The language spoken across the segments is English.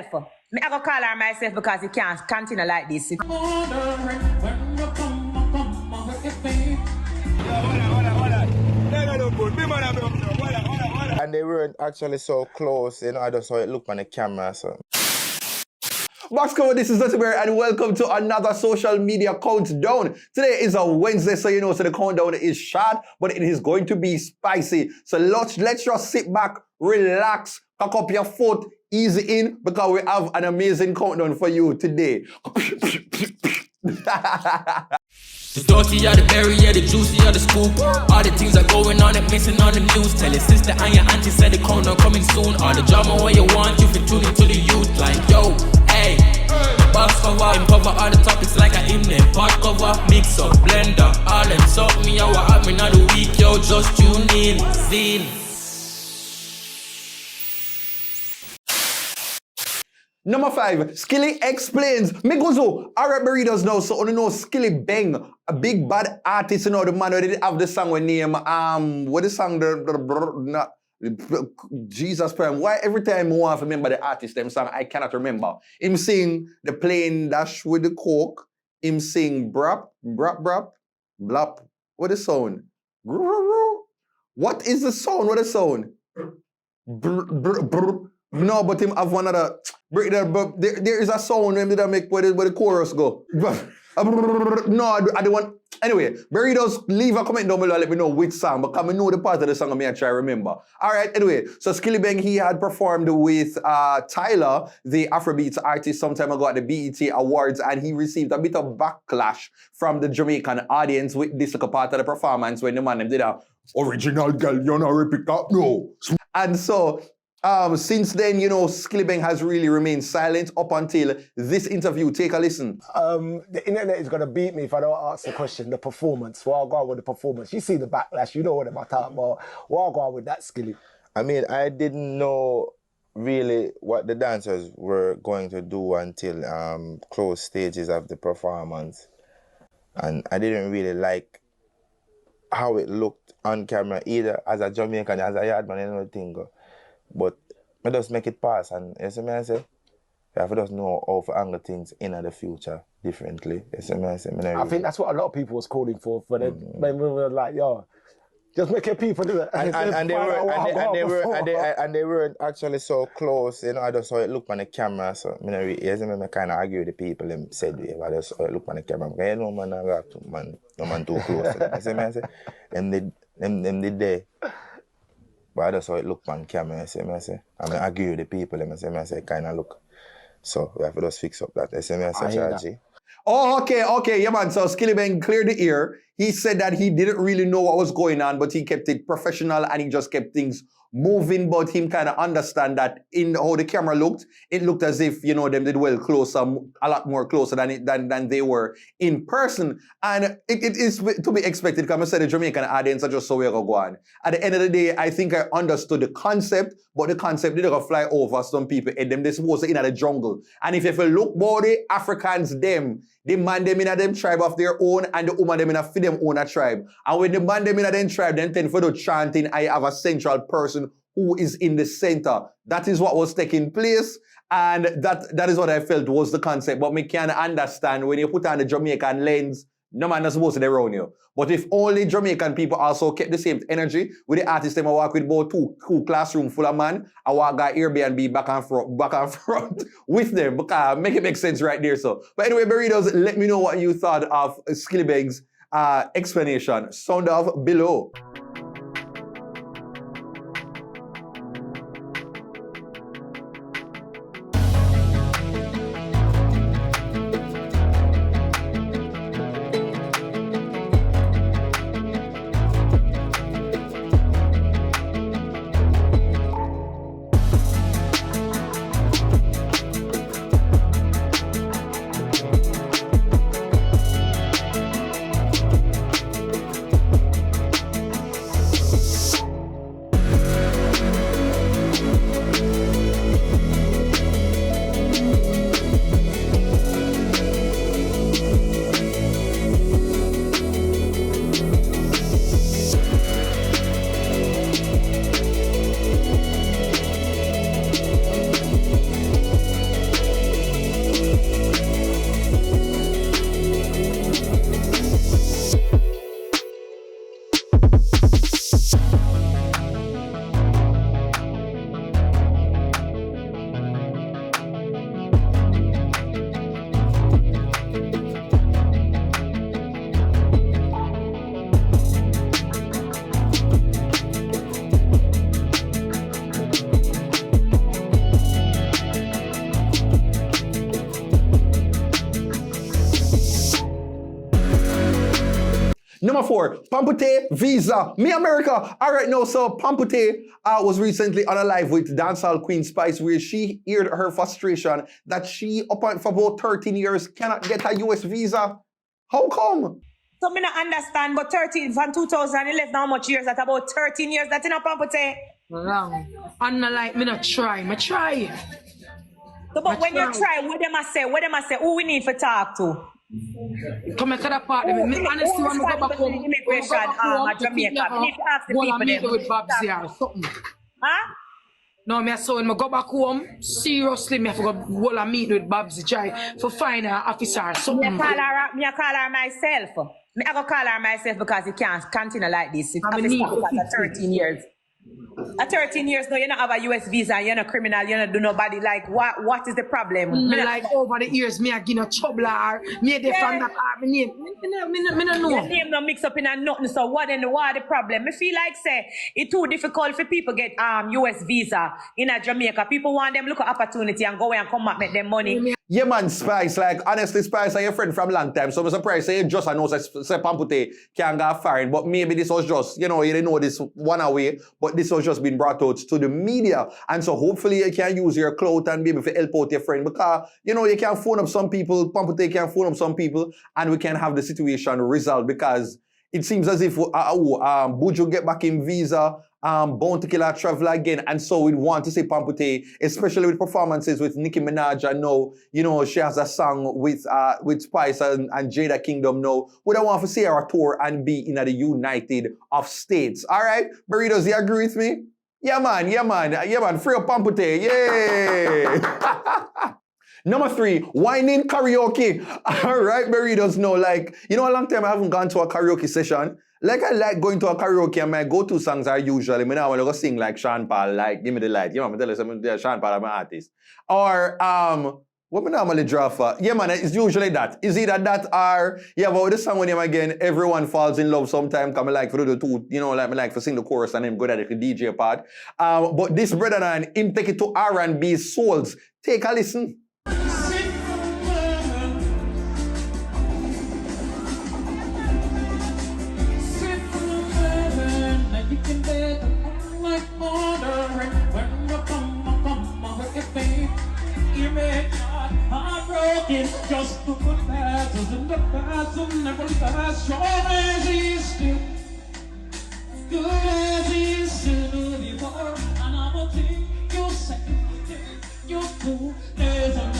herself. I go call her myself because you can't continue like this. And they weren't actually so close, you know, I just saw it look on the camera, so. Box cover, this is DuttyBerry and welcome to another social media countdown. Today is a Wednesday, so you know, so the countdown is short, but it is going to be spicy. So let's just sit back, relax, cock up your foot, easy in, because we have an amazing countdown for you today. The dirty or the berry, yeah, the juicy or the scoop. All the things are going on and missing on the news. Tell your sister and your auntie said the countdown coming soon. All the drama what you want, you fit tune into the youth. Like, yo, hey, box cover, cover all the topics like a hymn. Pot cover, mix up, blender, all them suck me out what happening on the week, yo, just tune in, zine. Number 5, Skilly explains. Me goes, alright, readers now, so you know Skillibeng, a big bad artist, you know, the man who did have the song with name, what the song, Jesus Christ, why every time I want to remember the artist, them song, I cannot remember. Him sing the plane dash with the coke, him sing brap, brap, brap, blap, what the sound? What is the sound, what the sound? No, but him have one other. There is a sound that make where the chorus go. No, I don't want. Anyway, Burritos, leave a comment down below and let me know which song, because I know the part of the song I may try to remember. Alright, anyway, so Skillibeng, he had performed with Tyler, the Afrobeats artist, some time ago at the BET Awards, and he received a bit of backlash from the Jamaican audience with this part of the performance when the man did a original girl, you know, repeat up, no. And so, since then, you know, Skillibeng has really remained silent up until this interview. Take a listen. The internet is going to beat me if I don't ask the question, the performance. Well, I'll go on with the performance. You see the backlash, you know what I'm talking about. Well, I'll go on with that, Skilly. I mean, I didn't know really what the dancers were going to do until close stages of the performance. And I didn't really like how it looked on camera, either as a Jamaican, as a yardman, and everything. But I just make it pass, and you see me I say, if I just know how to angle things in the future differently. You see me I say, I think that's what a lot of people was calling for them. When we were like, yo, just make your people do it. And they weren't actually so close, you know. I just saw it look on the camera, so I kind of argue with the people them said I just saw it look on the camera. Because you know, man, I got no man too close. You see me I say, them did there. But I just saw it look on camera, I say. I mean, I agree with the people, I say, kind of look. So we have to just fix up that. I say, Chargy. Oh, okay, yeah, man. So Skillibeng cleared the air. He said that he didn't really know what was going on, but he kept it professional and he just kept things moving. But him kind of understand that in how the camera looked, it looked as if, you know, them did well closer, a lot more closer than they were in person. And it is to be expected, because I said the Jamaican audience are just so we go on. At the end of the day, I think I understood the concept, but the concept didn't fly over some people and them. They're supposed to in the jungle. And if you look about the Africans, the man them in them tribe of their own, and the woman them in a for them own a tribe. And when the man them in them tribe, then tend for the chanting, I have a central person who is in the center. That is what was taking place, and that is what I felt was the concept. But me can understand when you put on the Jamaican lens, no man is supposed to be around you. But if only Jamaican people also kept the same energy, with the artists them I walk with about two classroom full of man, I walk at Airbnb back and front with them, because make it make sense right there. So, but anyway, Burritos, let me know what you thought of Skillibeng's explanation. Sound off below. Number 4, Pamputtae visa. Me America. All right, now, so Pamputtae was recently on a live with dancehall Queen Spice where she aired her frustration that she, for about 13 years, cannot get a US visa. How come? So me not understand, but 13 from 2011, how much years? That about 13 years that in a Pamputtae. Wrong. And like me not try. Me try. So, but when you try, what them I say? What them I say? Who we need for talk to? Come to the part. Me honestly want to go back home. Immigration, Jamaica. We need to ask the people them. With Babs here or something. Huh? No, me so when I go back home, seriously, me have to go a meet with Babs try for find an officer or something. Me call her myself. Me I go call her myself because you can't continue like this. It's because 13 years. At 13 years now, you don't have a US visa, you're not criminal, you don't do nobody. Like, what is the problem? Like, over the years, me I give no trouble or me they from that me name. Me no know. Your name no mix up in a nothing, so what the problem? Me feel like, say, it's too difficult for people get US visa in a Jamaica. People want them look at opportunity and go away and come back, make them money. Yeah, man, Spice. Like, honestly, Spice, I'm your friend from a long time. So I'm surprised. Say, just I know, say Pamputtae can't go foreign. But maybe this was just, you didn't know this one away. But this was just being brought out to the media. And so hopefully you can use your clout and be able to help out your friend. Because, you can phone up some people. Pamputtae can phone up some people. And we can have the situation resolved. Because it seems as if Buju get back in visa. Bound to Kill a travel again, and so we want to see Pamputtae, especially with performances with Nicki Minaj. I know, she has a song with Spice and Jada Kingdom now. We don't want to see her tour and be in the United of States. All right, Burritos, you agree with me? Yeah, man. Free up Pamputtae, yay! Number 3, whining karaoke. All right, Burritos, no, like, a long time I haven't gone to a karaoke session. Like, I like going to a karaoke, and my go-to songs are usually, I want to go sing like Sean Paul, like, Give Me the Light. I'm tell you something, Sean Paul, I'm an artist. Or, what I normally draw for? Yeah, man, it's usually that. Is either that or, but with the song when him again, Everyone Falls in Love sometime, come like for the two, like me like for sing the chorus and then go at the DJ part. But this brother and him take it to R&B souls. Take a listen. Just to put battles in the past will never last. Sure as he is still, good as he is still before. And I will think you say, you fool, there's a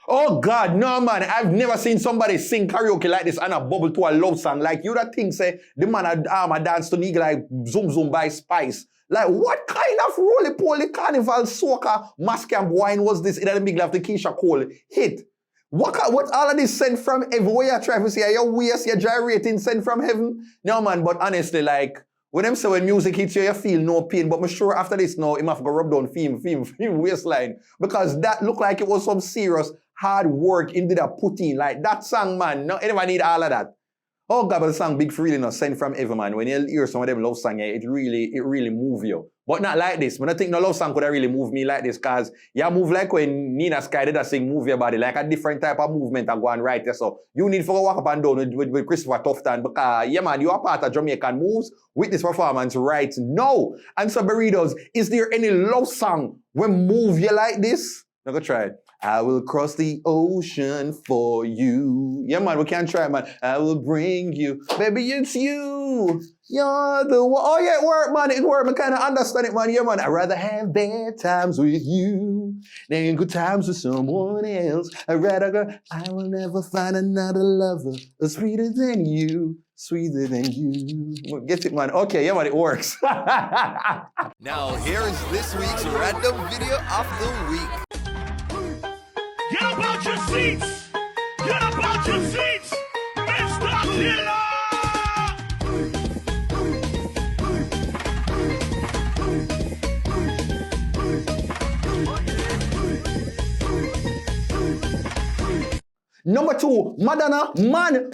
Oh God, no man, I've never seen somebody sing karaoke like this and a bubble to a love song. Like you that thing say, the man a dance to nigga like Zoom Zoom by Spice. Like, what kind of roly-poly carnival soca mask camp wine was this in the big love the Keisha Cole hit? What all of this sent from heaven? Where you trying to say your waist, your gyrating sent from heaven? No, man, but honestly, like, when them say when music hits you, you feel no pain. But I'm sure after this now, him have to go rub down film waistline. Because that looked like it was some serious hard work in did a put in. Like, that song, man, no, anyone need all of that. Oh God, but the song Big Freely no sent from heaven, man. When you hear some of them love songs, it really move you. But not like this. But I think no love song could have really move me like this, cause you move like when Nina Sky did a sing Move Your Body, like a different type of movement and go and right there. So you need to go walk up and down with Christopher Tufton because yeah man, you are part of Jamaican moves with this performance right now. And so Burritos, is there any love song when move you like this? Now go try it. I will cross the ocean for you. Yeah, man, we can't try, man. I will bring you. Baby, it's you. You're the one. Oh, yeah, it worked, man. It worked. I kind of understand it, man. Yeah, man. I'd rather have bad times with you than good times with someone else. I'd rather go, I will never find another lover sweeter than you. Sweeter than you. Get it, man. Okay, yeah, man, it works. Now, here is this week's random video of the week. Get up out your seats! Get up out your seats! Mr. Killer! Number 2, Madonna, man,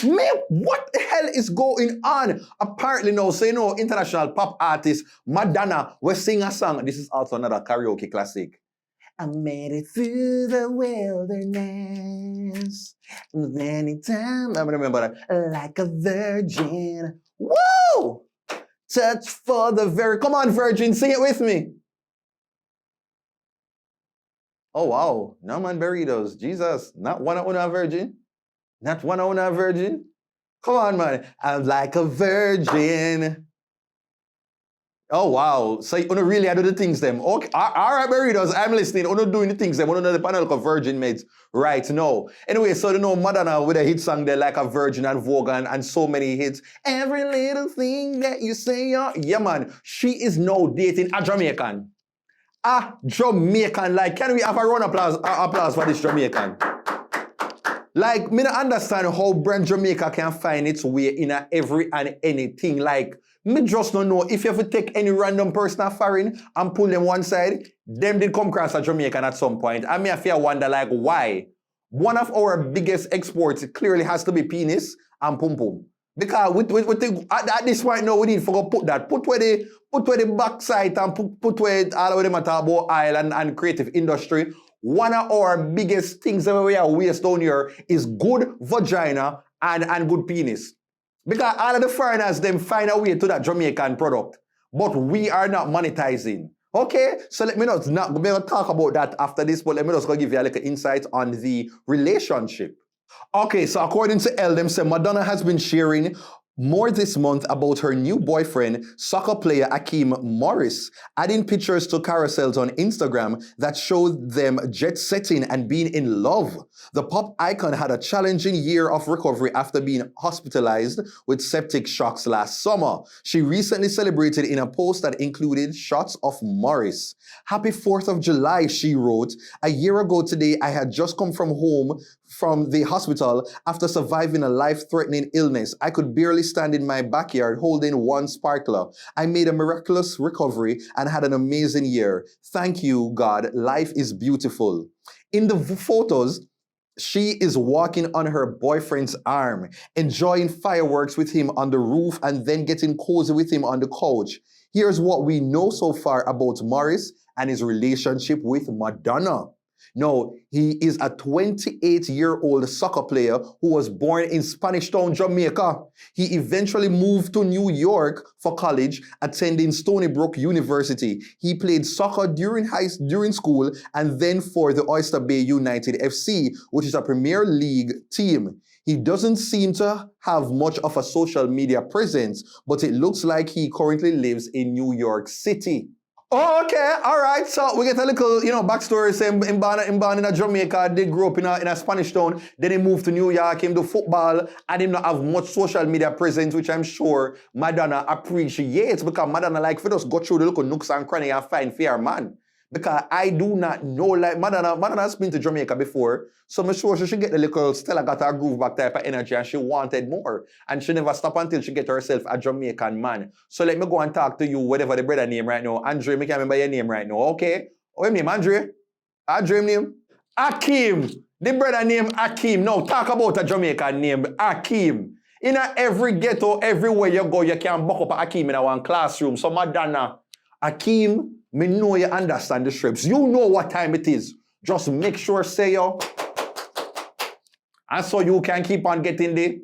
what the hell is going on? Apparently now, so international pop artist Madonna will sing a song. This is also another karaoke classic. I made it through the wilderness. Anytime, I remember that. Like a virgin. Woo! Touch for the very. Come on, virgin, sing it with me. Oh, wow. No man burritos. Jesus. Not one on a virgin. Not one on a virgin. Come on, man. I'm like a virgin. Oh, wow. So you really do the things them. Okay. All right, burritos. I'm listening. You doing the things them. You know the panel of virgin mates right now. Anyway, so you know Madonna with a hit song there like a virgin and Vogue and so many hits. Every little thing that you say, yeah, man. She is now dating a Jamaican. A Jamaican. Like, can we have a round of applause for this Jamaican? Like, me not understand how brand Jamaica can find its way in a every and anything. Like, me just don't know if you ever take any random person of foreign and pull them one side, them did come across a Jamaican at some point. I mean, I feel wonder like why. One of our biggest exports clearly has to be penis and pum pum. Because at this point now we need to put that. Put where the backside and put where all of them talk about oil and creative industry. One of our biggest things that we are waste down here is good vagina and good penis. Because all of the foreigners, them find a way to that Jamaican product. But we are not monetizing. Okay? So let me not talk about that after this, but let me just go give you a little insight on the relationship. Okay, so according to Elle, them say Madonna has been sharing more this month about her new boyfriend, soccer player Akeem Morris, adding pictures to carousels on Instagram that showed them jet-setting and being in love. The pop icon had a challenging year of recovery after being hospitalized with septic shocks last summer. She recently celebrated in a post that included shots of Morris. Happy 4th of July, she wrote. A year ago today, I had just come home from the hospital after surviving a life-threatening illness. I could barely stand in my backyard holding one sparkler. I made a miraculous recovery and had an amazing year. Thank you, God. Life is beautiful. In the photos, she is walking on her boyfriend's arm, enjoying fireworks with him on the roof and then getting cozy with him on the couch. Here's what we know so far about Morris and his relationship with Madonna. No, he is a 28-year-old soccer player who was born in Spanish Town, Jamaica. He eventually moved to New York for college, attending Stony Brook University. He played soccer during school and then for the Oyster Bay United FC, which is a Premier League team. He doesn't seem to have much of a social media presence, but it looks like he currently lives in New York City. Oh, okay, all right. So we get a little, backstory. Saying born in Jamaica, they grew up in a Spanish town. Then he moved to New York, came to football, and he not have much social media presence, which I'm sure Madonna appreciates because Madonna like for us go through the little nooks and crannies and find fair man. Because I do not know, like Madonna has been to Jamaica before, so I'm sure she should get the little Stella got her groove back type of energy and she wanted more. And she never stopped until she get herself a Jamaican man. So let me go and talk to you, whatever the brother name right now. Andre, me can't remember your name right now, okay? What name, Andre? Andre name? Akeem. The brother name Akeem. Now talk about a Jamaican name, Akeem. In every ghetto, everywhere you go, you can buck up a Akeem in one classroom. So Madonna, Akeem, me know you understand the strips. You know what time it is. Just make sure say yo. And so you can keep on getting the.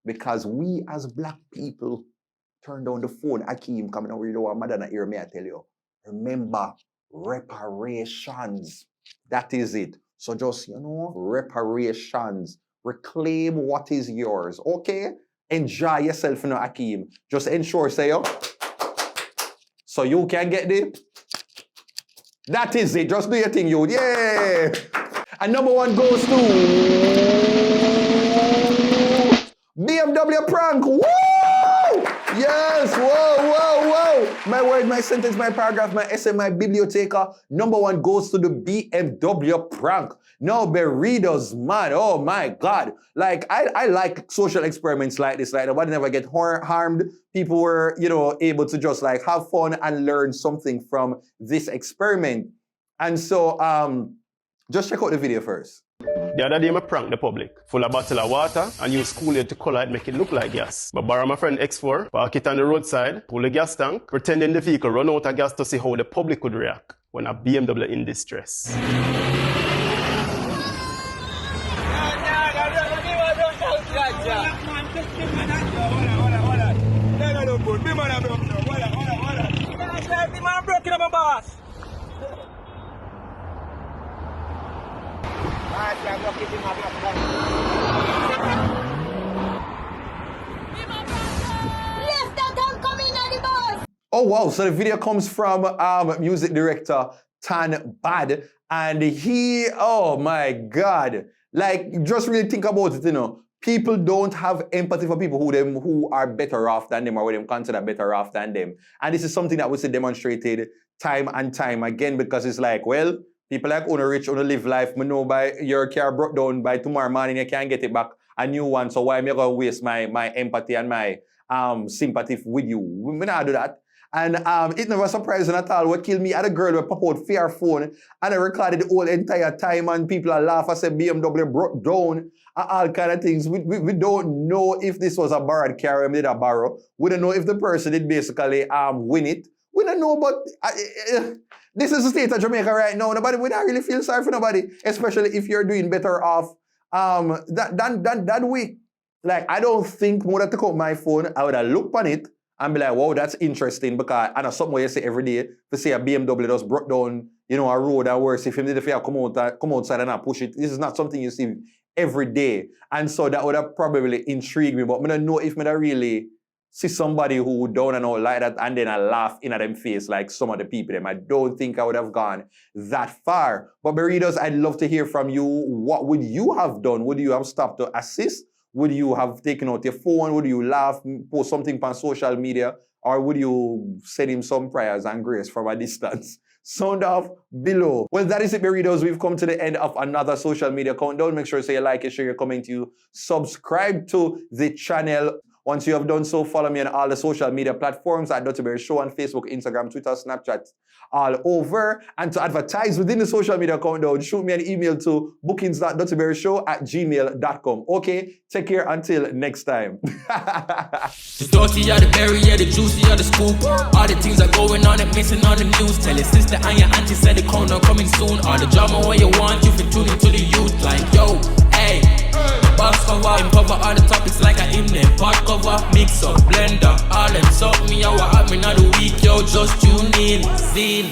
Because we as black people turn down the phone. Akeem coming over, you know what Madonna hear me, I tell you. Remember, reparations. That is it. So just, reparations. Reclaim what is yours. Okay? Enjoy yourself, Akeem. Just ensure, say yo. So you can get the. That is it. Just do your thing, you. Yeah. And number one goes to BMW prank. Woo! Yes. Whoa. My word, my sentence, my paragraph, my essay, my biblioteca. Number one goes to the BMW prank. No, burritos, man. Oh my God. Like, I like social experiments like this. Like, nobody never get harmed. People were, able to just like have fun and learn something from this experiment. And so, just check out the video first. The other day, I pranked the public. Full of bottle of water and use Kool-Aid to color it, make it look like gas. But borrow my friend X4, park it on the roadside, pull the gas tank, pretending the vehicle run out of gas to see how the public would react when a BMW in distress. Oh wow, so the video comes from music director Tan Bad, and he, oh my God, like just really think about it, you know. People don't have empathy for people who are better off than them or who them consider better off than them. And this is something that was demonstrated time and time again, because it's like, well, people like Una Rich, Una live life, me know by your car broke down by tomorrow morning, you can't get it back, a new one, so why am I going to waste my empathy and my sympathy with you? We not do that. And it never surprising at all. What killed me at a girl who pop out fair phone and I recorded the whole entire time and people are laugh. I said BMW broke down and all kind of things. We don't know if this was a borrowed car or did a borrow. We don't know if the person did basically win it. We don't know, but this is the state of Jamaica right now. We don't really feel sorry for nobody, especially if you're doing better off that week. Like, I don't think more than took out my phone, I would have looked on it and be like, wow, that's interesting, because I know something where you say every day, to say a BMW just broke down, you know, a road and worse, if him did if you come outside and not push it. This is not something you see every day. And so that would have probably intrigued me, but I don't know if I really see somebody who down and out like that and then I laugh in at them face like some of the people them. I don't think I would have gone that far. But Burritos, I'd love to hear from you. What would you have done? Would you have stopped to assist? Would you have taken out your phone? Would you laugh, post something on social media? Or would you send him some prayers and grace from a distance? Sound off below. Well, that is it, Burritos. We've come to the end of another social media countdown. Make sure to you like, you share, you comment, you subscribe to the channel. Once you have done so, follow me on all the social media platforms at TheDuttyBerryShow on Facebook, Instagram, Twitter, Snapchat, all over. And to advertise within the social media countdown, shoot me an email to bookings.duttyberryshow@gmail.com. Okay, take care until next time. The dirty are the berry, yeah, the juicy are the scoop. All the things are going on and missing on the news. Tell your sister and your auntie said the corner coming soon. All the drama where you want, you fit tune into the youth. Like, yo, hey, box cover, cover all the topics like a hymn. Pot cover, mix up, blender, all them suck me out. What happened on the week, yo, just tune in, zine.